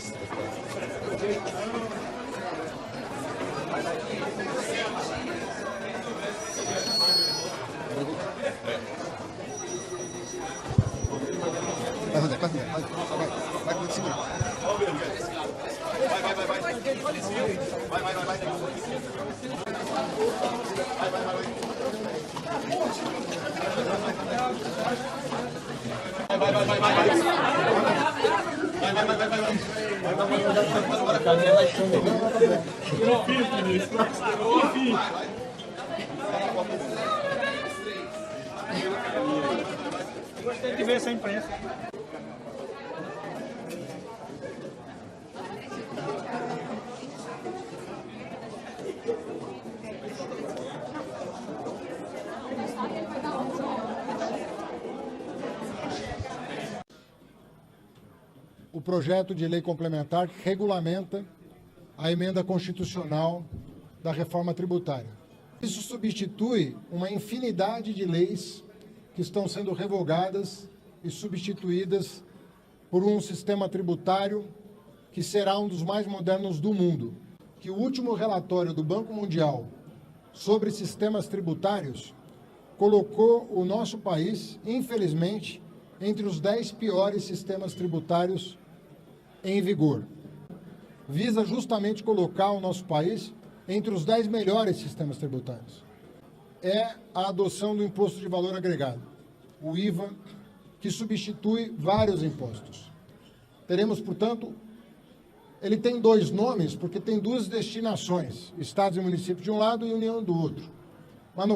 nessa. Vai, Rodé, vai, vai segurar. Gostei de ver essa imprensa. O projeto de lei complementar que regulamenta a emenda constitucional da reforma tributária. Isso substitui uma infinidade de leis que estão sendo revogadas e substituídas por um sistema tributário que será um dos mais modernos do mundo. Que o último relatório do Banco Mundial sobre sistemas tributários colocou o nosso país, infelizmente, entre os 10 piores sistemas tributários em vigor. Visa justamente colocar o nosso país entre os 10 melhores sistemas tributários. É a adoção do Imposto de Valor Agregado, o IVA, que substitui vários impostos. Teremos, portanto, ele tem dois nomes, porque tem duas destinações, estados e municípios de um lado e União do outro. Mas,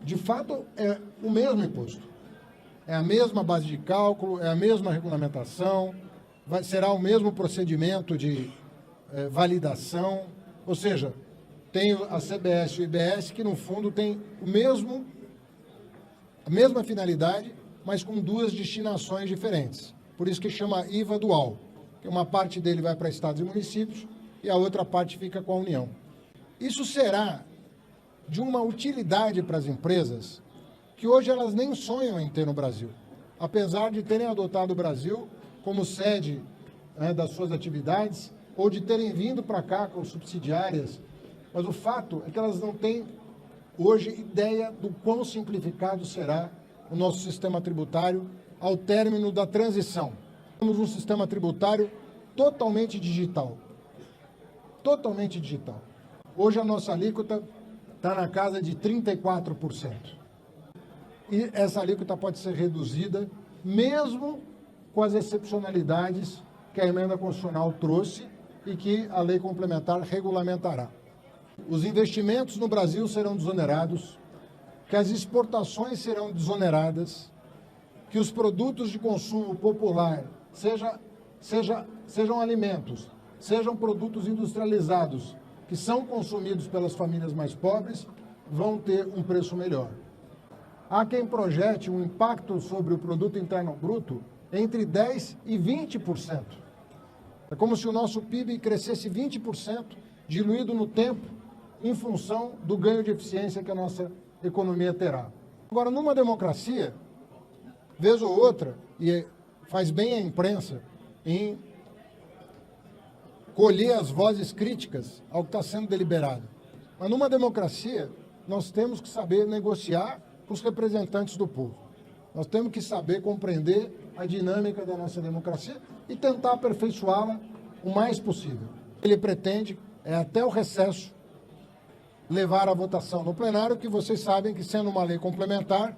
de fato, é o mesmo imposto. É a mesma base de cálculo, é a mesma regulamentação, será o mesmo procedimento de validação, ou seja, tem a CBS e o IBS que, no fundo, tem a mesma finalidade, mas com duas destinações diferentes. Por isso que chama IVA dual, que uma parte dele vai para estados e municípios e a outra parte fica com a União. Isso será de uma utilidade para as empresas que hoje elas nem sonham em ter no Brasil, apesar de terem adotado o Brasil como sede das suas atividades ou de terem vindo para cá com subsidiárias. Mas o fato é que elas não têm hoje ideia do quão simplificado será o nosso sistema tributário ao término da transição. Temos um sistema tributário totalmente digital. Totalmente digital. Hoje a nossa alíquota está na casa de 34%. E essa alíquota pode ser reduzida mesmo com as excepcionalidades que a emenda constitucional trouxe e que a lei complementar regulamentará. Os investimentos no Brasil serão desonerados, que as exportações serão desoneradas, que os produtos de consumo popular, sejam alimentos, sejam produtos industrializados, que são consumidos pelas famílias mais pobres, vão ter um preço melhor. Há quem projete um impacto sobre o produto interno bruto entre 10% e 20%. É como se o nosso PIB crescesse 20%, diluído no tempo, em função do ganho de eficiência que a nossa economia terá. Agora, numa democracia, vez ou outra, e faz bem a imprensa em colher as vozes críticas ao que está sendo deliberado. Mas numa democracia, nós temos que saber negociar com os representantes do povo. Nós temos que saber compreender a dinâmica da nossa democracia e tentar aperfeiçoá-la o mais possível. Ele pretende, até o recesso, levar à votação no plenário, que vocês sabem que, sendo uma lei complementar,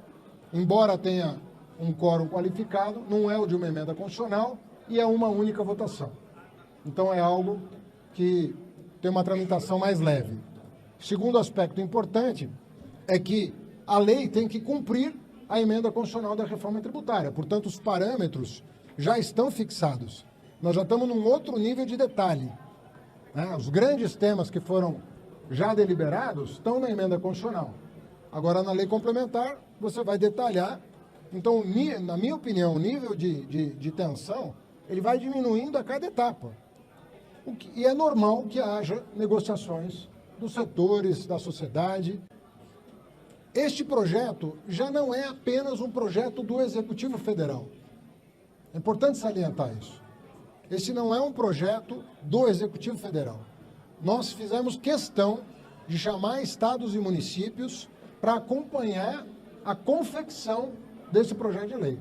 embora tenha um quórum qualificado, não é o de uma emenda constitucional e é uma única votação. Então é algo que tem uma tramitação mais leve. Segundo aspecto importante é que a lei tem que cumprir a emenda constitucional da reforma tributária. Portanto, os parâmetros já estão fixados. Nós já estamos num outro nível de detalhe. Os grandes temas que foram já deliberados estão na emenda constitucional. Agora, na lei complementar, você vai detalhar. Então, na minha opinião, o nível de tensão, ele vai diminuindo a cada etapa. E é normal que haja negociações dos setores, da sociedade. Este projeto já não é apenas um projeto do Executivo Federal. É importante salientar isso. esse não é um projeto do Executivo Federal. Nós fizemos questão de chamar estados e municípios para acompanhar a confecção desse projeto de lei.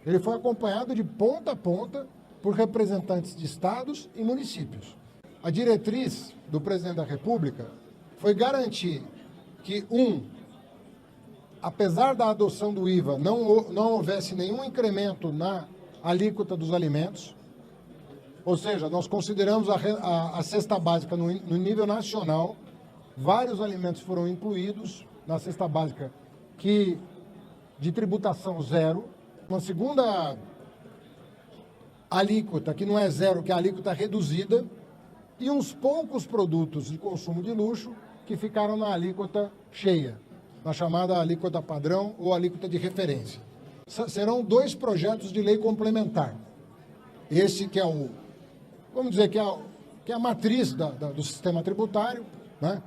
Ele foi acompanhado de ponta a ponta por representantes de estados e municípios. A diretriz do presidente da República foi garantir que, apesar da adoção do IVA, não houvesse nenhum incremento na alíquota dos alimentos, ou seja, nós consideramos a cesta básica no nível nacional, vários alimentos foram incluídos na cesta básica de tributação zero. Uma segunda alíquota, que não é zero, que é a alíquota reduzida, e uns poucos produtos de consumo de luxo que ficaram na alíquota cheia, na chamada alíquota padrão ou alíquota de referência. Serão 2 projetos de lei complementar. Esse que é vamos dizer que é a matriz do sistema tributário, né?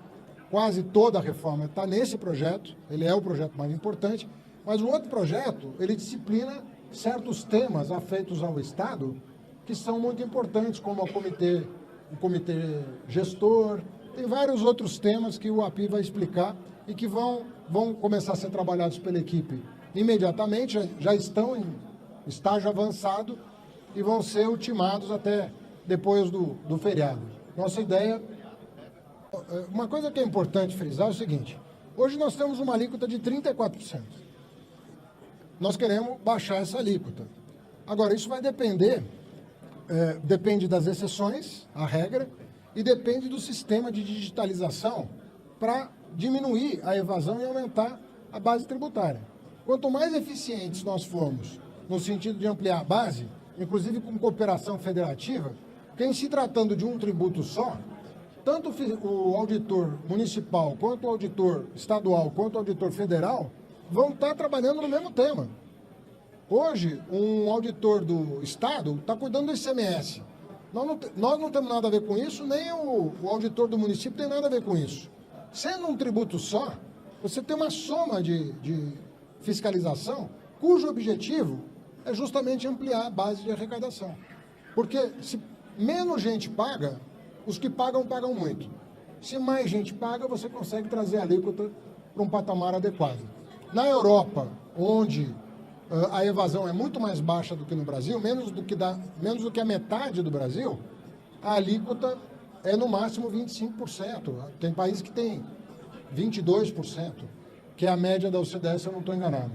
Quase toda a reforma está nesse projeto, ele é o projeto mais importante, mas o outro projeto, ele disciplina certos temas afeitos ao Estado que são muito importantes, como o comitê gestor, tem vários outros temas que o API vai explicar e que vão começar a ser trabalhados pela equipe imediatamente, já estão em estágio avançado e vão ser ultimados até depois do feriado. Nossa ideia, uma coisa que é importante frisar é o seguinte: hoje nós temos uma alíquota de 34%. Nós queremos baixar essa alíquota. Agora, isso vai depende das exceções, a regra, e depende do sistema de digitalização para diminuir a evasão e aumentar a base tributária. Quanto mais eficientes nós formos no sentido de ampliar a base, inclusive com cooperação federativa, que em se tratando de um tributo só, tanto o auditor municipal, quanto o auditor estadual, quanto o auditor federal, vão estar trabalhando no mesmo tema. Hoje, um auditor do Estado está cuidando do ICMS. Nós não temos nada a ver com isso, nem o auditor do município tem nada a ver com isso. Sendo um tributo só, você tem uma soma de fiscalização cujo objetivo é justamente ampliar a base de arrecadação. Porque se menos gente paga, os que pagam muito. Se mais gente paga, você consegue trazer a alíquota para um patamar adequado. Na Europa, onde a evasão é muito mais baixa do que no Brasil, menos do que a metade do Brasil, a alíquota é no máximo 25%. Tem países que tem 22%, que é a média da OCDE, se eu não estou enganado.